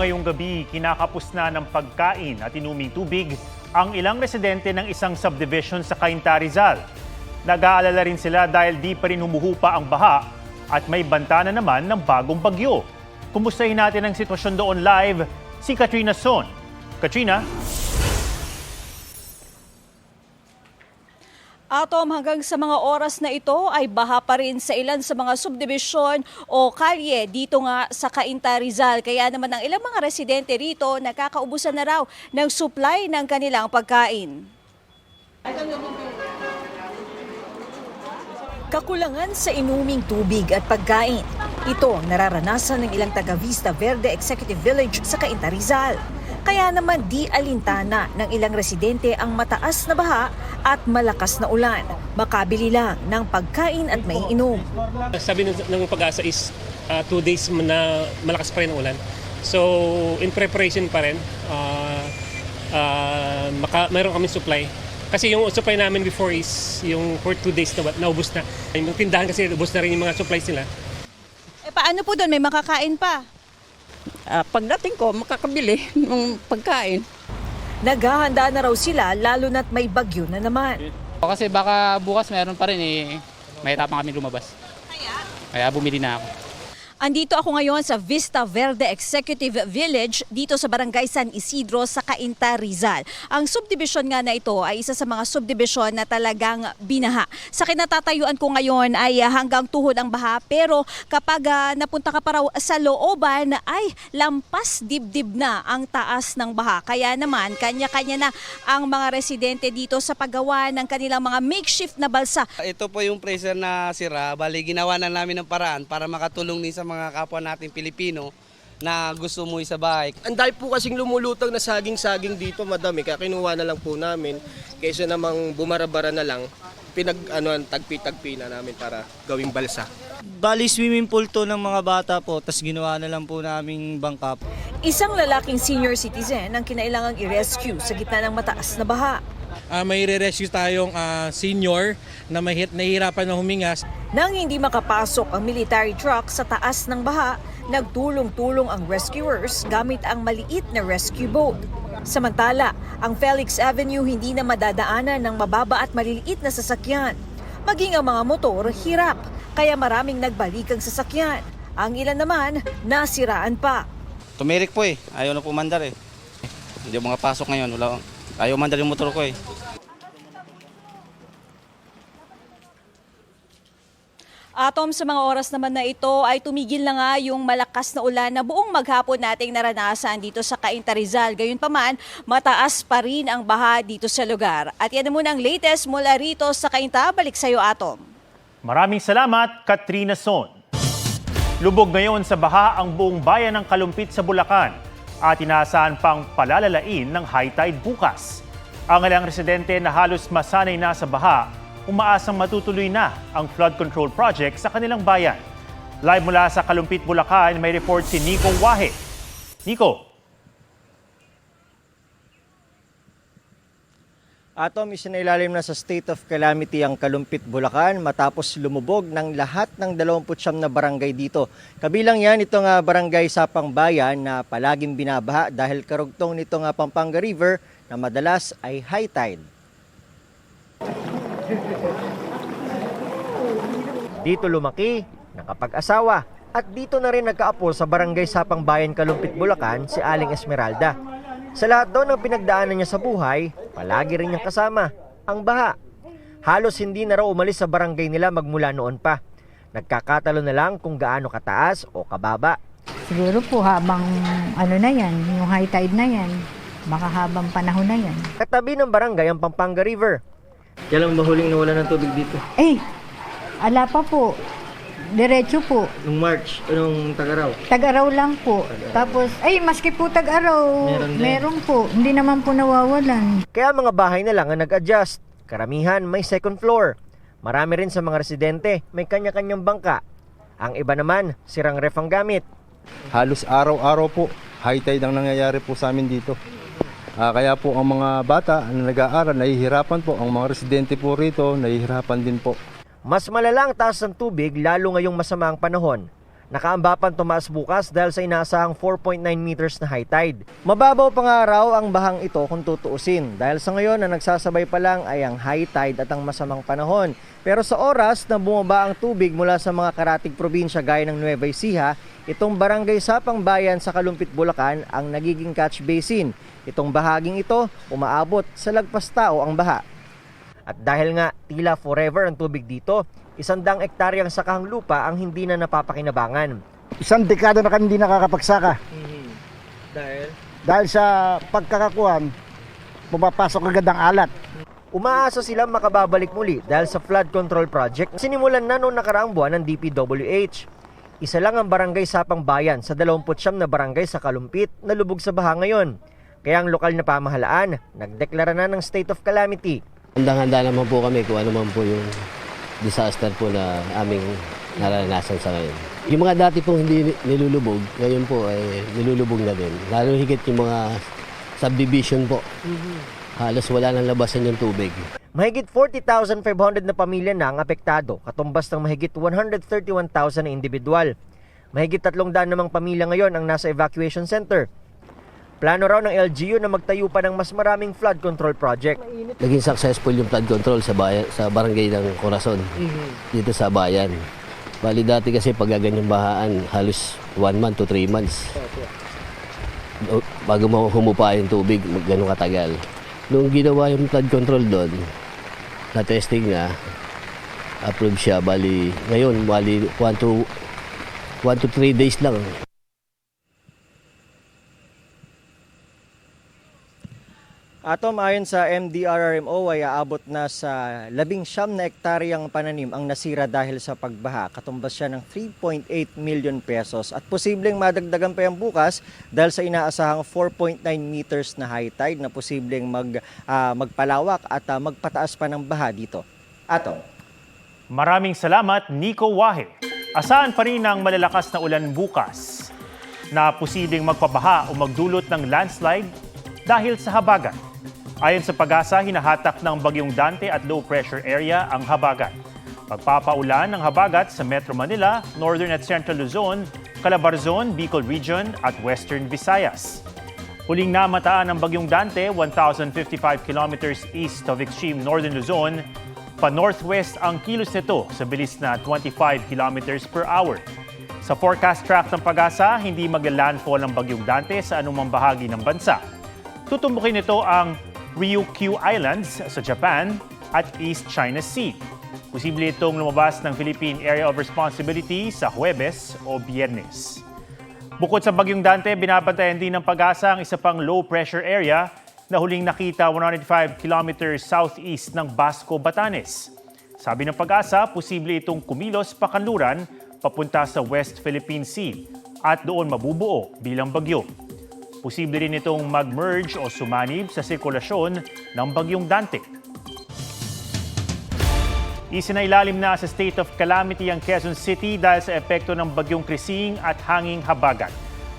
ngayong gabi, kinakapos na ng pagkain at inuming tubig ang ilang residente ng isang subdivision sa Cainta, Rizal. Nag-aalala rin sila dahil di pa rin humuhupa ang baha at may banta na naman ng bagong bagyo. Kumustahin natin ang sitwasyon doon live, si Katrina Son. Katrina? Atom, hanggang sa mga oras na ito ay baha pa rin sa ilan sa mga subdivision o kalye dito nga sa Cainta, Rizal. Kaya naman ang ilang mga residente rito nakakaubusan na raw ng supply ng kanilang pagkain. Kakulangan sa inuming tubig at pagkain. Ito ang nararanasan ng ilang taga Vista Verde Executive Village sa Cainta, Rizal. Kaya naman di alintana ng ilang residente ang mataas na baha at malakas na ulan. Makabili lang ng pagkain at maiinom. Sabi ng Pag-asa is 2 days na malakas pa rin ang ulan. So in preparation pa rin, mayroon kami supply. Kasi yung supply namin before is yung for 2 days na naubos na. Yung tindahan kasi ubos na rin yung mga supplies nila. Paano po doon? May makakain pa? Pagdating ko, makakabili ng pagkain. Naghahanda na raw sila lalo na't may bagyo na naman. Kasi baka bukas meron pa rin mahirapan kami lumabas. Kaya bumili na ako. Andito ako ngayon sa Vista Verde Executive Village dito sa Barangay San Isidro sa Cainta, Rizal. Ang subdivision nga na ito ay isa sa mga subdivision na talagang binaha. Sa kinatatayuan ko ngayon ay hanggang tuhod ang baha, pero kapag napunta ka pa raw sa looban ay lampas dibdib na ang taas ng baha. Kaya naman kanya-kanya na ang mga residente dito sa paggawa ng kanilang mga makeshift na balsa. Ito po yung pressure na sira, bali ginawa na namin ng paraan para makatulong din sa mga kapwa nating Pilipino na gusto umuwi sa bahay. Ang dahil po kasing lumulutang na saging-saging dito, madami, kaya kinuha na lang po namin kaysa namang bumarabara na lang, tagpi-tagpi na namin para gawing balsa. Bali swimming pool to ng mga bata po, tas ginawa na lang po naming bangka. Isang lalaking senior citizen ang kinailangang i-rescue sa gitna ng mataas na baha. May re-rescue tayong senior na nahihirapan na huminga. Nang hindi makapasok ang military truck sa taas ng baha, nagtulong-tulong ang rescuers gamit ang maliit na rescue boat. Samantala, ang Felix Avenue hindi na madadaanan ng mababa at maliliit na sasakyan. Maging ang mga motor, hirap, kaya maraming nagbalik ang sasakyan. Ang ilan naman, nasiraan pa. Tumirik po ayaw na po mandar Hindi mga pasok ngayon, ayaw mandar yung motor ko Atom, sa mga oras naman na ito ay tumigil na nga yung malakas na ulan na buong maghapon nating naranasan dito sa Cainta, Rizal. Gayunpaman, mataas pa rin ang baha dito sa lugar. At yan na muna ang latest mula rito sa Cainta. Balik sa iyo, Atom. Maraming salamat, Katrina Son. Lubog ngayon sa baha ang buong bayan ng Kalumpit sa Bulacan at inaasahan pang palalalain ng high tide bukas. Ang ilang residente na halos masanay na sa baha, umaasang matutuloy na ang flood control project sa kanilang bayan. Live mula sa Kalumpit, Bulacan, may report si Nico Wahe. Nico. Atom, isinailalim na sa state of calamity ang Kalumpit, Bulacan matapos lumubog ng lahat ng 29 na barangay dito. Kabilang yan itong barangay Sapang Bayan na palaging binabaha dahil karugtong nitong Pampanga River na madalas ay high tide. Dito lumaki, nakapag-asawa at dito na rin nagkaapo sa barangay Sapang Bayan, Kalumpit, Bulacan si Aling Esmeralda. Sa lahat daw ng pinagdaanan niya sa buhay, palagi rin niyang kasama ang baha. Halos hindi na raw umalis sa barangay nila magmula noon pa. Nagkakatalo na lang kung gaano kataas o kababa. Siguro po habang yung high tide na yan, makahabang panahon na yan. Katabi ng barangay ang Pampanga River. Kailan ba huling nawala ng tubig dito? Ala pa po. Diretso po. Nung March, nung Tag-Araw? Tag-Araw lang po. Tapos, maski po Tag-Araw, meron po. Hindi naman po nawawalan. Kaya mga bahay na lang ang nag-adjust. Karamihan may second floor. Marami rin sa mga residente may kanya-kanyang bangka. Ang iba naman, sirang ref ang gamit. Halos araw-araw po, high tide ang nangyayari po sa amin dito. Kaya po ang mga bata na nag-aaral, nahihirapan po. Ang mga residente po rito, nahihirapan din po. Mas malala ang taas ng tubig lalo ngayong masama ang panahon. Nakaambapan tumaas bukas dahil sa inaasahang 4.9 meters na high tide. Mababaw pa nga raw ang bahang ito kung tutuusin dahil sa ngayon na nagsasabay pa lang ay ang high tide at ang masamang panahon. Pero sa oras na bumaba ang tubig mula sa mga karatig probinsya gaya ng Nueva Ecija, itong Barangay Sapang Bayan sa Kalumpit, Bulacan ang nagiging catch basin. Itong bahaging ito umaabot sa lagpas tao ang baha. At dahil nga tila forever ang tubig dito, 100 hektaryang sakahang lupa ang hindi na napapakinabangan. 1 dekada na kami hindi nakakapagsaka. Dahil sa pagkakakuhan, pumapasok agad ang alat. Umaasa silang makababalik muli dahil sa flood control project na sinimulan na noong nakaraang buwan ng DPWH. Isa lang ang Barangay Sapang Bayan sa 29 na barangay sa Kalumpit na lubog sa baha ngayon. Kaya ang lokal na pamahalaan nagdeklara na ng state of calamity. Handang-handa naman po kami kung ano man po yung disaster po na aming naranasan sa ngayon. Yung mga dati pong hindi nilulubog, ngayon po ay nilulubog na din. Lalo higit yung mga subdivision po. Halos wala nang labasan yung tubig. Mahigit 40,500 na pamilya na ang apektado, katumbas ng mahigit 131,000 na individual. Mahigit 300 namang pamilya ngayon ang nasa evacuation center. Plano raw ng LGU na magtayo pa ng mas maraming flood control project. Naging successful yung flood control sa bayan, sa barangay ng Corazon, dito sa bayan. Bali dati kasi pag ganyang bahaan, halos 1 month to 3 months. Bago humupa yung tubig, gano'ng katagal. Nung ginawa yung flood control doon, na-testing na, approve siya. Bali, ngayon, 1 to 3 days lang. Atom, ayon sa MDRRMO ay aabot na sa 19 na hektaryang pananim ang nasira dahil sa pagbaha. Katumbas siya ng 3.8 million pesos at posibleng madagdagan pa yan bukas dahil sa inaasahang 4.9 meters na high tide na posibleng magpalawak at magpataas pa ng baha dito. Atom. Maraming salamat, Nico Wahe. Asahan pa rin ang malalakas na ulan bukas na posibleng magpabaha o magdulot ng landslide dahil sa habagat. Ayon sa Pag-asa, hinahatak ng Bagyong Dante at low pressure area ang habagat. Pagpapaulan ng habagat sa Metro Manila, Northern at Central Luzon, Calabarzon, Bicol Region at Western Visayas. Huling namataan ng Bagyong Dante, 1,055 kilometers east of extreme Northern Luzon. Pa-northwest ang kilos nito sa bilis na 25 kilometers per hour. Sa forecast track ng Pag-asa, hindi magla-landfall ang Bagyong Dante sa anumang bahagi ng bansa. Tutumbukin nito ang Ryukyu Islands sa Japan at East China Sea. Posible itong lumabas ng Philippine Area of Responsibility sa Huwebes o Biyernes. Bukod sa Bagyong Dante, binabantayan din ng Pag-asa ang isa pang low pressure area na huling nakita 105 kilometers southeast ng Basco, Batanes. Sabi ng Pag-asa, posible itong kumilos pakanluran papunta sa West Philippine Sea at doon mabubuo bilang bagyo. Posible rin itong mag-merge o sumanib sa sirkulasyon ng Bagyong Dante. Isinailalim na sa state of calamity ang Quezon City dahil sa epekto ng Bagyong Krising at hanging habagat.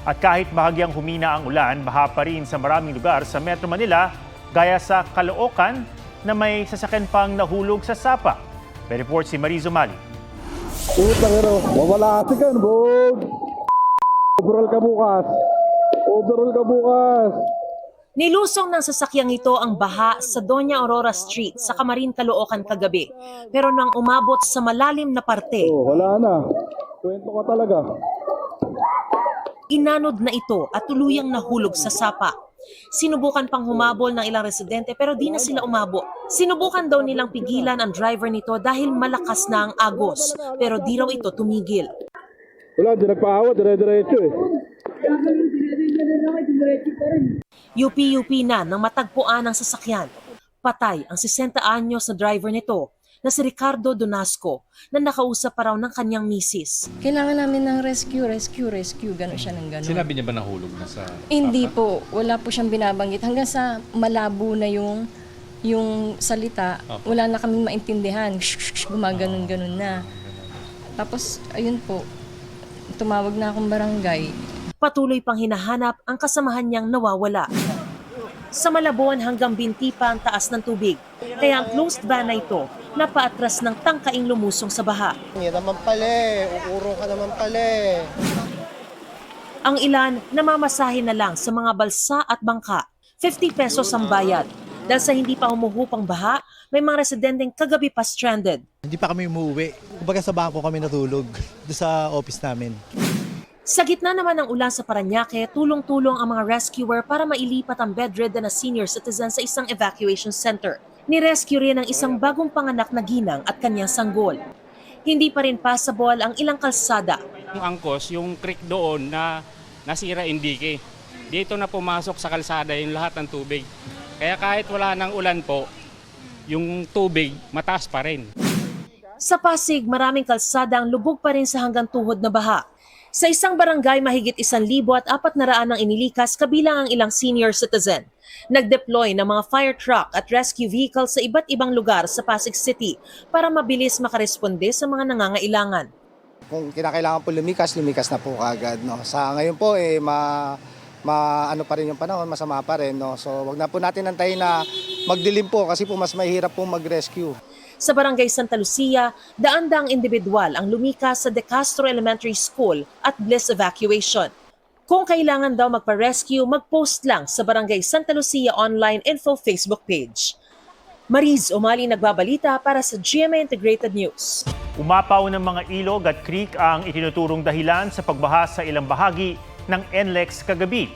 At kahit bahagyang humina ang ulan, baha pa rin sa maraming lugar sa Metro Manila, gaya sa Caloocan na may sasakyan pang nahulog sa sapa. May report si Marizo Mali. Wala kasi kan, bro. Overall ka bukas. Nilusong ng sasakyang ito ang baha sa Doña Aurora Street sa Camarin, Caloocan kagabi. Pero nang umabot sa malalim na parte, wala na. Kwento ka talaga. inanod na ito at tuluyang nahulog sa sapa. Sinubukan pang humabol ng ilang residente pero di na sila umabot. Sinubukan daw nilang pigilan ang driver nito dahil malakas na ang agos pero di raw ito tumigil. Wala, di nagpaawa, dire-diretso eh. UP na nang matagpuan ang sasakyan. Patay ang 60 anyos na driver nito na si Ricardo Donasco na nakausap pa raw ng kanyang misis. Kailangan namin ng rescue, gano'n siya ng gano'n. Sinabi niya ba nahulog na sa... Hindi po, wala po siyang binabanggit. Hanggang sa malabo na yung salita, wala na kaming maintindihan. Gumaganon-ganon na. Tapos, ayun po, tumawag na akong barangay. Patuloy pang hinahanap ang kasamahan niyang nawawala. Sa Malabon hanggang binti pa ang taas ng tubig. Kaya ang closed van na ito na paatras ng tangkaing lumusong sa baha. Hindi naman pala uurong ka naman pala Ang ilan namamasahe na lang sa mga balsa at bangka. 50 pesos ang bayad. Dahil sa hindi pa humuhupang baha, may mga residenteng kagabi pa stranded. Hindi pa kami umuwi. Kumbaga sa bangko kami natulog doon sa office namin. Sa gitna naman ng ulan sa Parañaque, tulong-tulong ang mga rescuer para mailipat ang bedridden na senior citizen sa isang evacuation center. Ni-rescue rin ang isang bagong panganak na ginang at kanyang sanggol. Hindi pa rin passable ang ilang kalsada. Yung angkos, yung creek doon na nasira indike. Dito na pumasok sa kalsada yung lahat ng tubig. Kaya kahit wala ng ulan po, yung tubig mataas pa rin. Sa Pasig, maraming kalsada ang lubog pa rin sa hanggang tuhod na baha. Sa isang barangay, mahigit 1,400 ang inilikas kabilang ang ilang senior citizen. Nag-deploy ng mga fire truck at rescue vehicle sa iba't ibang lugar sa Pasig City para mabilis makaresponde sa mga nangangailangan. Kung kinakailangan po lumikas na po agad. No? Sa ngayon po, ano pa rin yung panahon, masama pa rin. No? So wag na po natin antayin na magdilim po kasi po mas mahirap po mag-rescue. Sa Barangay Santa Lucia, daan-daang individual ang lumikas sa De Castro Elementary School at Bliss Evacuation. Kung kailangan daw magpa-rescue, mag-post lang sa Barangay Santa Lucia Online Info Facebook page. Mariz Umali nagbabalita para sa GMA Integrated News. Umapaw ng mga ilog at creek ang itinuturong dahilan sa pagbaha sa ilang bahagi ng NLEX kagabi.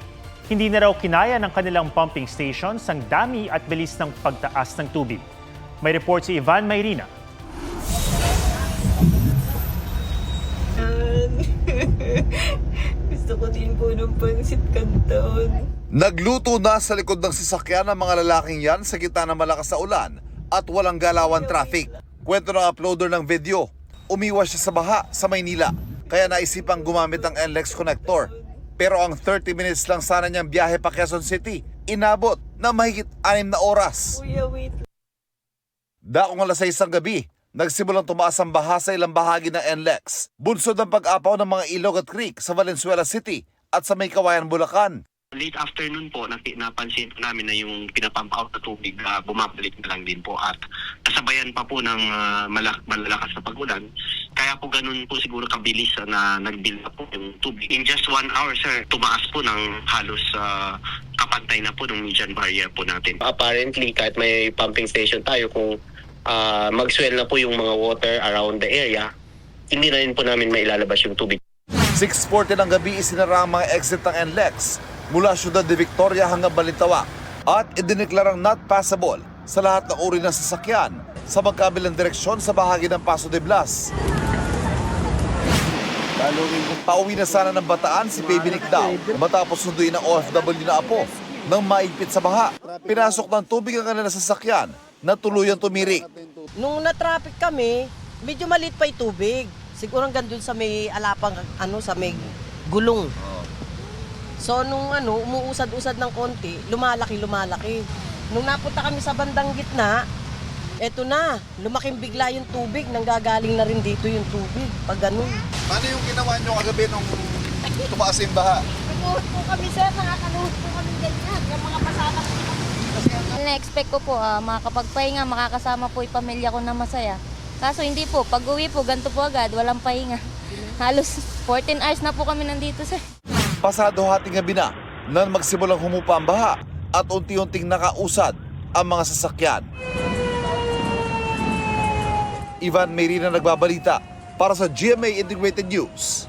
Hindi na raw kinaya ng kanilang pumping stations ang dami at bilis ng pagtaas ng tubig. May report si Ivan Mayrina. Gusto ko din po ng pansit canton. Nagluto na sa likod ng sasakyan ng mga lalaking yan sa gitna ng malakas na ulan at walang galawan traffic. Kwento ng uploader ng video, umiwas siya sa baha sa Maynila kaya naisipang gumamit ng NLEX connector. Pero ang 30 minutes lang sana niyang biyahe pa Quezon City, inabot na mahigit 6 na oras. Kuya, wait. Daong alas 6 ng gabi, nagsimulang tumaas ang baha sa ilang bahagi ng NLEX. Bunsod ng pag-apaw ng mga ilog at creek sa Valenzuela City at sa May Kawayan, Bulacan. Late afternoon po, napansin po namin na yung pinapump out na tubig bumabalik na lang din po at kasabayan pa po ng malalakas na pag-ulan. Kaya po ganun po siguro kabilis na nag-build up po yung tubig. In just 1 hour, sir, tumaas po ng halos kapantay na po ng median barrier po natin. Apparently, kahit may pumping station tayo, kung mag-swell na po yung mga water around the area, hindi na rin po namin mailalabas yung tubig. 6:40 ng gabi isinara ang mga exit ng NLEX mula Ciudad de Victoria hanggang Balintawak at idineklarang not passable sa lahat ng uri ng sasakyan sa magkabilang direksyon sa bahagi ng Paso de Blas. Pauwi na sana ng Bataan si Baby Nick daw matapos sunduin ng OFW na apo nang maigpit sa baha. Pinasok ng tubig ang kanilang sasakyan na tuluyang tumirik. Nung na-traffic kami, medyo maliit pa yung tubig. Siguro hanggang dun sa may alapang, sa may gulong. So nung umuusad-usad ng konti, lumalaki. Nung napunta kami sa bandang gitna, eto na, lumaking bigla yung tubig, nanggagaling na rin dito yung tubig, pag ganun. Paano yung ginawa nyo kagabi nung tumaas yung baha? Nag-uot po kami, sir, nakakaluhot po kami ganyan, yung mga pasama po kami. Na-expect ko po, makakapagpahinga, makakasama po yung pamilya ko na masaya. Kaso hindi po, pag-uwi po, ganito po agad, walang pahinga. Halos 14 hours na po kami nandito, sir. Pasado hating gabi na nang magsimulang humupa ang baha at unti-unting nakausad ang mga sasakyan. Ivan Mayrina nagbabalita para sa GMA Integrated News.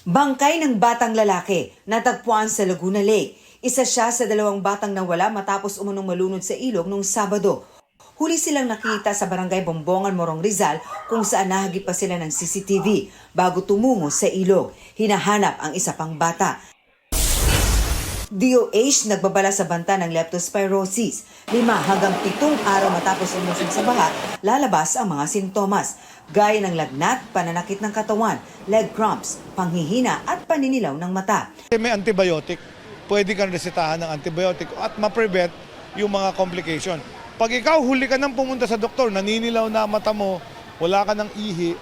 Bangkay ng batang lalaki natagpuan sa Laguna Lake. Isa siya sa 2 batang nawala matapos umunong malunod sa ilog noong Sabado. Huli silang nakita sa barangay Bombongan, Morong Rizal kung saan nahagip pa sila ng CCTV bago tumungo sa ilog. Hinahanap ang isa pang bata. DOH nagbabala sa banta ng leptospirosis. 5 hanggang 7 araw matapos umusog sa baha, lalabas ang mga sintomas gaya ng lagnat, pananakit ng katawan, leg cramps, panghihina at paninilaw ng mata. May antibiotic, pwede kang resetahan ng antibiotic at ma-prevent yung mga complication. Pag ikaw huli ka nang pumunta sa doktor, naninilaw na mata mo, wala ka ng ihi,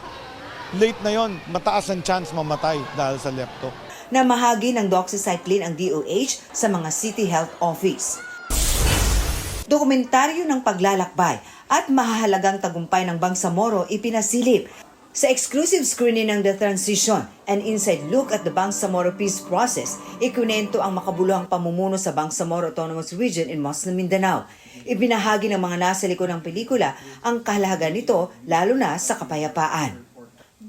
late na yon, mataas ang chance mamatay dahil sa lepto. Namahagi ng doxycycline ang DOH sa mga City Health Office. Dokumentaryo ng paglalakbay at mahahalagang tagumpay ng Bangsamoro ipinasilip. Sa exclusive screening ng The Transition, an inside look at the Bangsamoro peace process, ikunento ang makabuluhang pamumuno sa Bangsamoro Autonomous Region in Muslim Mindanao. Ibinahagi ng mga nasa likod ng pelikula ang kahalagan nito lalo na sa kapayapaan.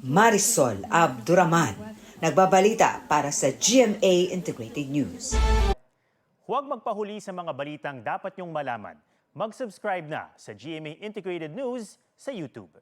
Marisol Abduraman, nagbabalita para sa GMA Integrated News. Huwag magpahuli sa mga balitang dapat niyong malaman. Mag-subscribe na sa GMA Integrated News sa YouTube.